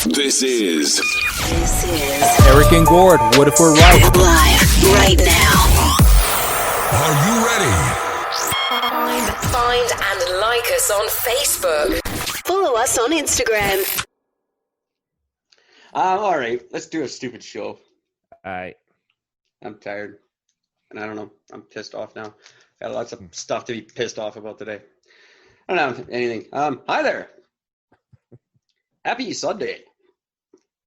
This is Eric and Gord. What if we're right? Live right now. Are You Ready? Find and like us on Facebook. Follow us on Instagram. All right, let's do a stupid show. All right. I'm tired, and I don't know. I'm pissed off now. Got lots of stuff to be pissed off about today. I don't know anything. Hi there. Happy Sunday.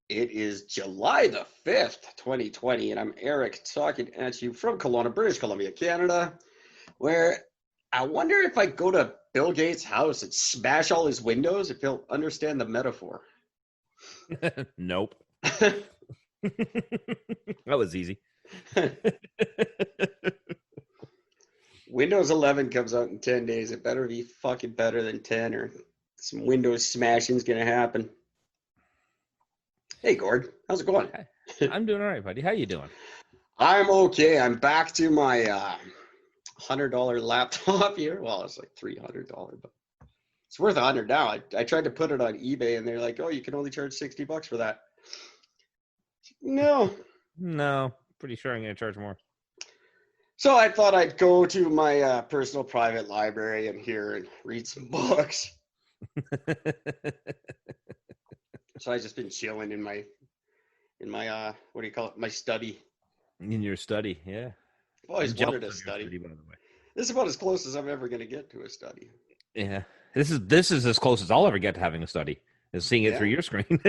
It is July the 5th, 2020, and I'm Eric talking at you from Kelowna, British Columbia, Canada, where I wonder if I go to Bill Gates' house and smash all his windows, if he'll understand the metaphor. Nope. That was easy. Windows 11 comes out in 10 days. It better be fucking better than 10 or some Windows smashing's going to happen. Hey, Gord. How's it going? I'm doing all right, buddy. How you doing? I'm okay. I'm back to my $100 laptop here. Well, it's like $300, but it's worth $100 now. I tried to put it on eBay, and they're like, "Oh, you can only charge $60 for that." No, pretty sure I'm going to charge more. So I thought I'd go to my personal private library and here and read some books. So I've just been chilling in my what do you call it? My study. In your study, yeah. I've always I'm wanted jealous a of your study. by the way. This is about as close as I'm ever going to get to a study. Yeah, this is as close as I'll ever get to having a study, is seeing it through your screen.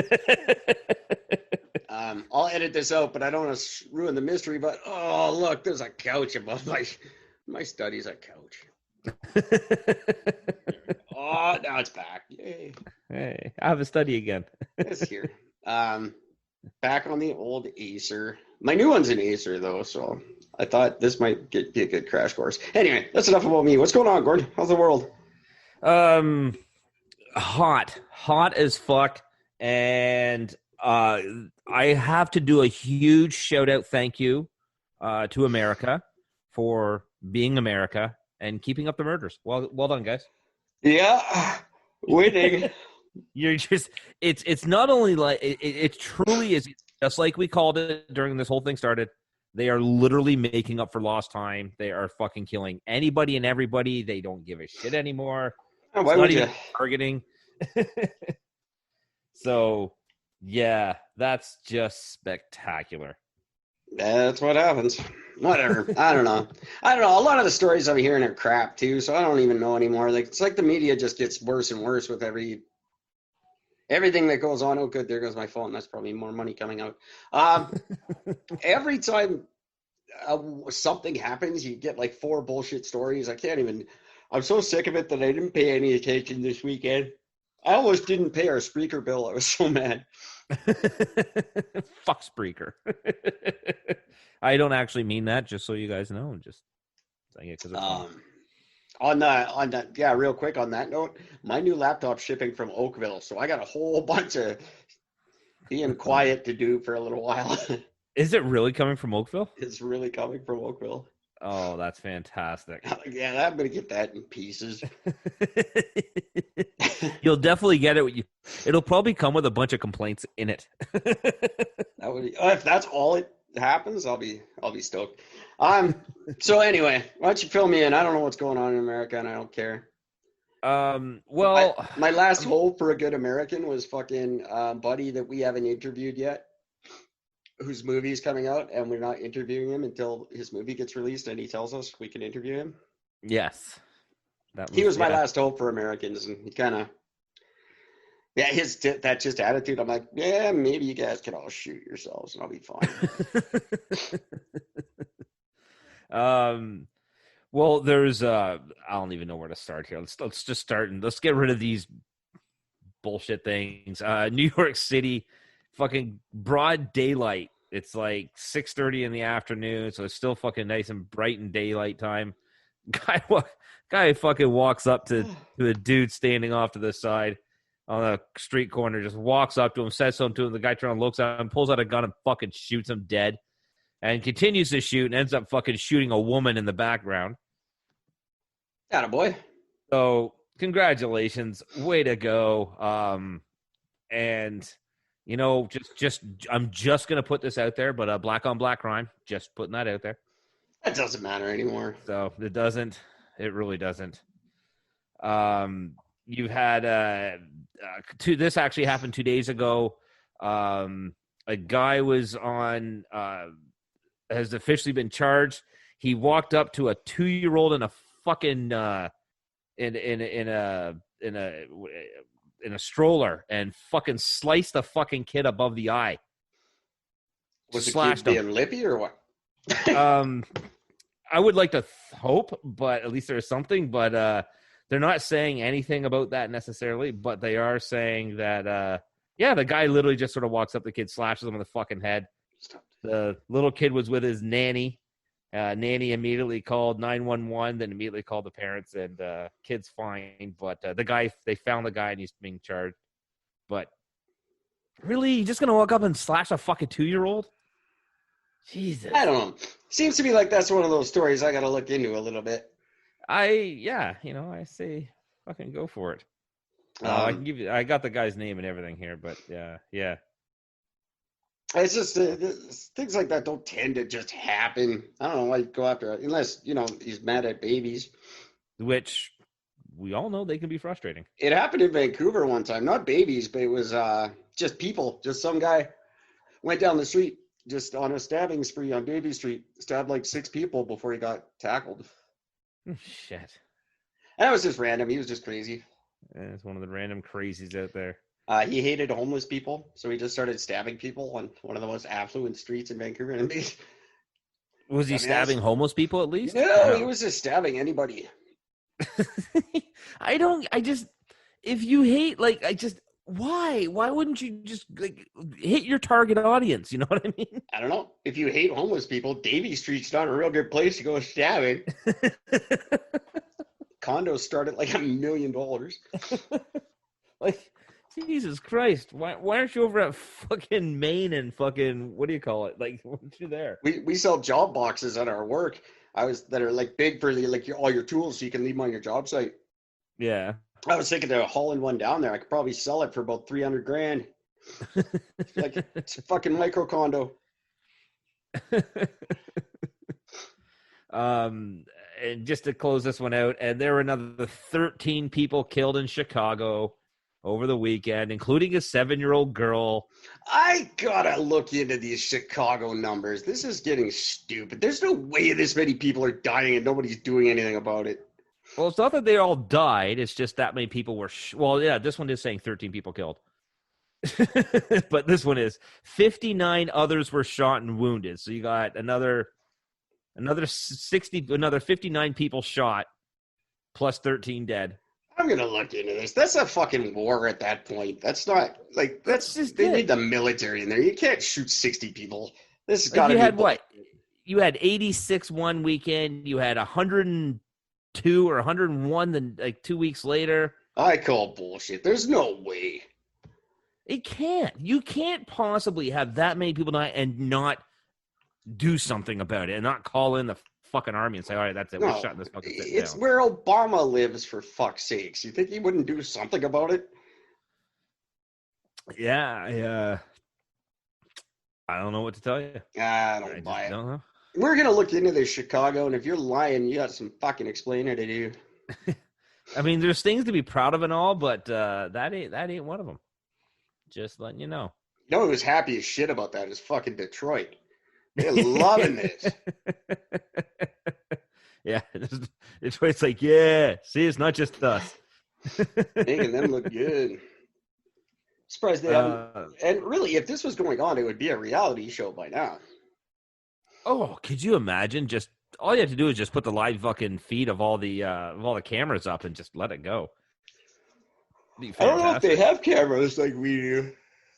I'll edit this out, but I don't want to ruin the mystery. But oh, look, there's a couch above my study's a couch. Oh, now it's back. Yay! Hey, I have a study again. It's here. Back on the old Acer. My new one's an Acer though, so I thought this might be a good crash course. Anyway, that's enough about me. What's going on, Gordon? How's the world? Hot as fuck, and I have to do a huge shout out thank you to America for being America and keeping up the murders. Well done, guys. Yeah, winning. You're just it's not only like it truly is just like we called it during this whole thing started. They are literally making up for lost time. They are fucking killing anybody and everybody. They don't give a shit anymore. Oh, why would you? Targeting. So, yeah, that's just spectacular. That's what happens. Whatever. I don't know. A lot of the stories I'm hearing are crap too, so I don't even know anymore. Like it's like the media just gets worse and worse with everything that goes on. Oh, good, there goes my phone. That's probably more money coming out. Every time something happens, you get like 4 bullshit stories. I'm so sick of it that I didn't pay any attention this weekend. I almost didn't pay our Spreaker bill. I was so mad. Fuck Spreaker. I don't actually mean that, just so you guys know. I'm just saying it because on that, yeah, real quick on that note, my new laptop's shipping from Oakville, so I got a whole bunch of being quiet to do for a little while. Is it really coming from Oakville? It's really coming from Oakville. Oh, that's fantastic. Yeah, I'm going to get that in pieces. You'll definitely get it. It'll probably come with a bunch of complaints in it. If that's all it happens, I'll be stoked. So anyway, why don't you fill me in? I don't know what's going on in America, and I don't care. Well, my last hope for a good American was fucking buddy that we haven't interviewed yet, whose movie is coming out, and we're not interviewing him until his movie gets released, and he tells us we can interview him. Yes, he was my last hope for Americans, and he kind of, yeah, that just attitude. I'm like, yeah, maybe you guys can all shoot yourselves, and I'll be fine. Well, there's I don't even know where to start here. Let's just start and let's get rid of these bullshit things. New York City, fucking broad daylight. It's like 6:30 in the afternoon, so it's still fucking nice and bright in daylight time. Guy fucking walks up to a dude standing off to the side on a street corner, just walks up to him, says something to him. The guy turns and looks at him, pulls out a gun and fucking shoots him dead, and continues to shoot and ends up fucking shooting a woman in the background. Attaboy. So congratulations, way to go. And You know, I'm just gonna put this out there, but black on black crime, just putting that out there. That doesn't matter anymore. So it really doesn't. You've had this actually happened 2 days ago. A guy was on has officially been charged. He walked up to a 2-year-old in a fucking in a stroller and fucking sliced the fucking kid above the eye. Was the kid Slashed him. being lippy or what? I would like to hope, but at least there's something. But they're not saying anything about that necessarily. But they are saying that, the guy literally just sort of walks up the kid, slashes him in the fucking head. The little kid was with his nanny. Nanny immediately called 911, then immediately called the parents, and kid's fine. But they found the guy, and he's being charged. But really, you just gonna walk up and slash a fucking 2-year-old? Jesus. I don't know. Seems to me like that's one of those stories I got to look into a little bit. I say fucking go for it. I can give you. I got the guy's name and everything here, but yeah. It's just things like that don't tend to just happen. I don't know why you go after it unless he's mad at babies. Which we all know they can be frustrating. It happened in Vancouver one time, not babies, but it was just people. Just some guy went down the street just on a stabbing spree on Davie Street, stabbed like 6 people before he got tackled. Shit. And it was just random. He was just crazy. It's one of the random crazies out there. He hated homeless people, so he just started stabbing people on one of the most affluent streets in Vancouver. Was he stabbing homeless people at least? No, he was just stabbing anybody. If you hate, why? Why wouldn't you just hit your target audience? You know what I mean? I don't know. If you hate homeless people, Davie Street's not a real good place to go stabbing. Condos start at like $1 million. Jesus Christ. Why aren't you over at fucking Maine and fucking, what do you call it? Why aren't you there? We sell job boxes at our work. That are big for all your tools so you can leave them on your job site. Yeah. I was thinking of hauling one down there. I could probably sell it for about $300,000. It's a fucking micro condo. And just to close this one out, and there were another 13 people killed in Chicago over the weekend, including a 7-year-old girl. I gotta look into these Chicago numbers. This is getting stupid. There's no way this many people are dying and nobody's doing anything about it. Well, it's not that they all died. It's just that many people were. This one is saying 13 people killed. But this one is 59 others were shot and wounded. So you got another 59 people shot plus 13 dead. I'm gonna look into this. That's a fucking war at that point. That's not that's just they it. need the military in there. You can't shoot 60 people. This has got to be. You had what? You had 86 one weekend. You had 102 or 101 then 2 weeks later. I call bullshit. There's no way. It can't. You can't possibly have that many people die and not do something about it and not call in the fucking army and say, all right, that's it. We're shutting this fucking thing down. It's where Obama lives, for fuck's sakes. You think he wouldn't do something about it? Yeah. I don't know what to tell you. I don't buy it. Don't know. We're going to look into this, Chicago, and if you're lying, you got some fucking explaining to do. I mean, there's things to be proud of and all, but that ain't one of them. Just letting you know. You know who was happy as shit about that is fucking Detroit. They're loving this. Yeah. Detroit's like, yeah, see, it's not just us. Making them look good. Surprised they haven't. And really, if this was going on, it would be a reality show by now. Oh, could you imagine? Just all you have to do is just put the live fucking feed of all the cameras up and just let it go. I don't know if they have cameras like we do.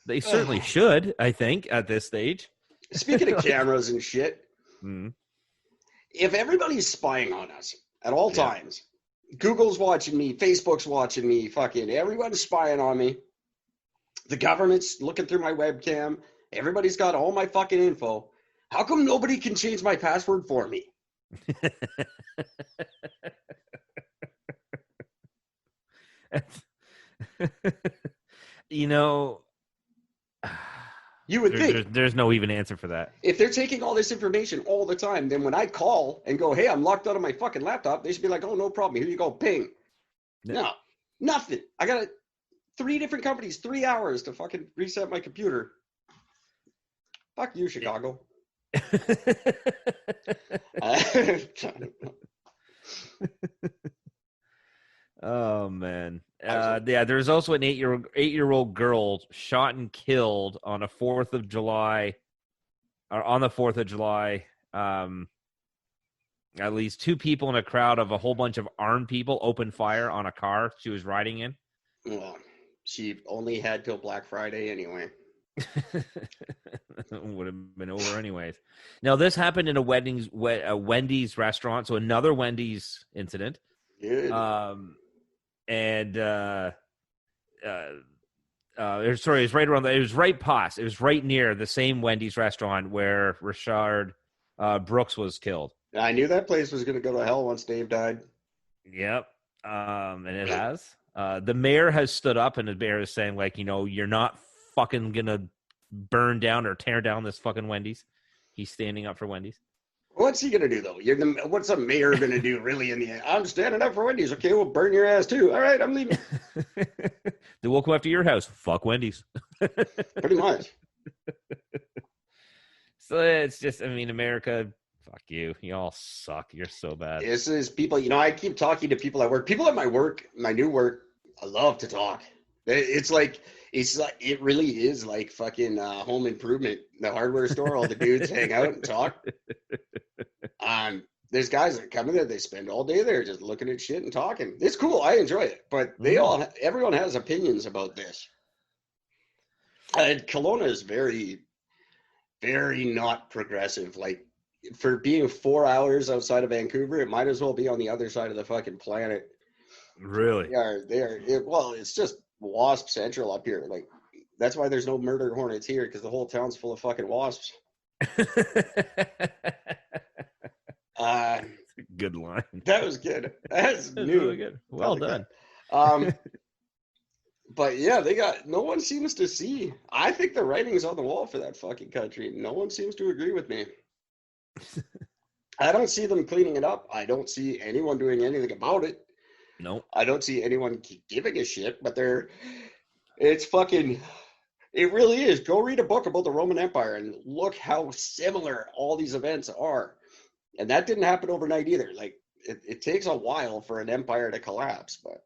They certainly should, I think, at this stage. Speaking of cameras and shit, if everybody's spying on us at all times, Google's watching me, Facebook's watching me, fucking everyone's spying on me. The government's looking through my webcam. Everybody's got all my fucking info. How come nobody can change my password for me? You know, You would think. There's no even answer for that. If they're taking all this information all the time, then when I call and go, hey, I'm locked out of my fucking laptop, they should be like, oh, no problem. Here you go, ping. No, nothing. I got 3 different companies, 3 hours to fucking reset my computer. Fuck you, Chicago. Oh man, yeah. There's also an 8-year-old girl shot and killed on a 4th of July, or on the 4th of July. At least 2 people in a crowd of a whole bunch of armed people opened fire on a car she was riding in. Well, she only had till Black Friday anyway. Would have been over anyways. Now this happened in a Wendy's restaurant, so another Wendy's incident. Good. It was right around. It was right past. It was right near the same Wendy's restaurant where Rayshard Brooks was killed. I knew that place was going to go to hell once Dave died. Yep. And it has. The mayor has stood up, and the mayor is saying, like, you're not fucking gonna burn down or tear down this fucking Wendy's. He's standing up for Wendy's. What's he gonna do though? What's a mayor gonna do really in the end? I'm standing up for Wendy's. Okay, we'll burn your ass too. All right, I'm leaving. They will come after your house. Fuck Wendy's. Pretty much. So it's just, America, fuck you. You all suck. You're so bad. This is people, I keep talking to people at work. People at my work, my new work, I love to talk. It's like, it really is like fucking Home Improvement, the hardware store. All the dudes hang out and talk. There's guys that come in there, they spend all day there just looking at shit and talking. It's cool. I enjoy it. But everyone has opinions about this. Kelowna is very, very not progressive. Like, for being 4 hours outside of Vancouver, it might as well be on the other side of the fucking planet. Really? They are. Well, it's just wasp central up here. Like, that's why there's no murder hornets here, because the whole town's full of fucking wasps. Good line. That was good. That's new. Really good. Well done. But yeah, no one seems to see. I think the writing's on the wall for that fucking country. No one seems to agree with me. I don't see them cleaning it up. I don't see anyone doing anything about it. Nope. I don't see anyone giving a shit, but it really is. Go read a book about the Roman Empire and look how similar all these events are. And that didn't happen overnight either. Like, it takes a while for an empire to collapse, but.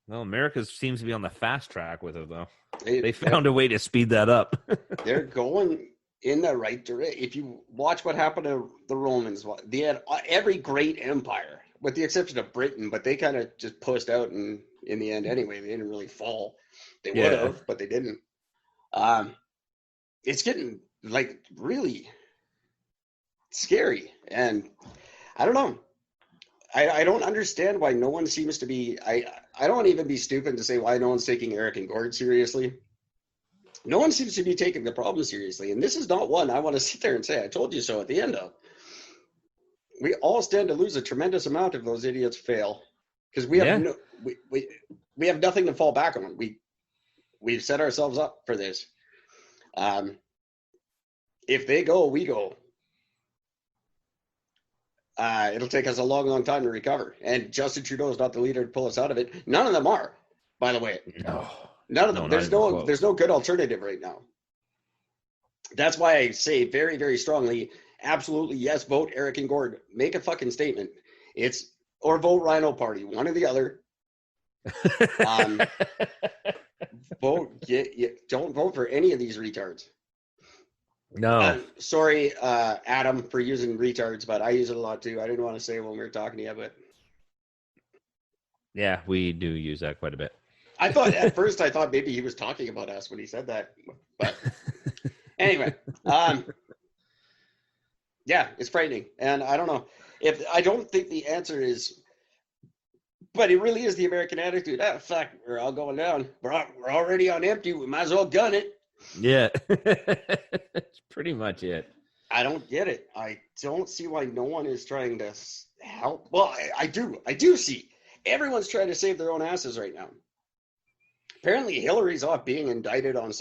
Well, America seems to be on the fast track with it, though. They found a way to speed that up. They're going in the right direction. If you watch what happened to the Romans, they had every great empire, with the exception of Britain, but they kind of just pushed out, and in the end anyway, they didn't really fall. They would have, but they didn't. It's getting, like, really scary, and I don't know. I don't understand why no one seems to be. I don't want to even be stupid to say why no one's taking Eric and Gord seriously. No one seems to be taking the problem seriously, and this is not one I want to sit there and say I told you so at the end of. We all stand to lose a tremendous amount if those idiots fail, because we have we have nothing to fall back on. We've set ourselves up for this. If they go, we go. It'll take us a long, long time to recover. And Justin Trudeau is not the leader to pull us out of it. None of them are, by the way. No. None of them. There's no good alternative right now. That's why I say very, very strongly, absolutely yes, vote Eric and Gord. Make a fucking statement. Or vote Rhino Party, one or the other. Don't vote for any of these retards. No. Sorry, Adam, for using retards, but I use it a lot too. I didn't want to say it when we were talking to you, but yeah, we do use that quite a bit. I thought maybe he was talking about us when he said that, but anyway, yeah, it's frightening, and I don't know I don't think the answer is, but it really is the American attitude. Fuck, we're all going down. We're already on empty. We might as well gun it. Yeah, that's pretty much it. I don't get it. I don't see why no one is trying to help. Well, I do see. Everyone's trying to save their own asses right now. Apparently, Hillary's off being indicted on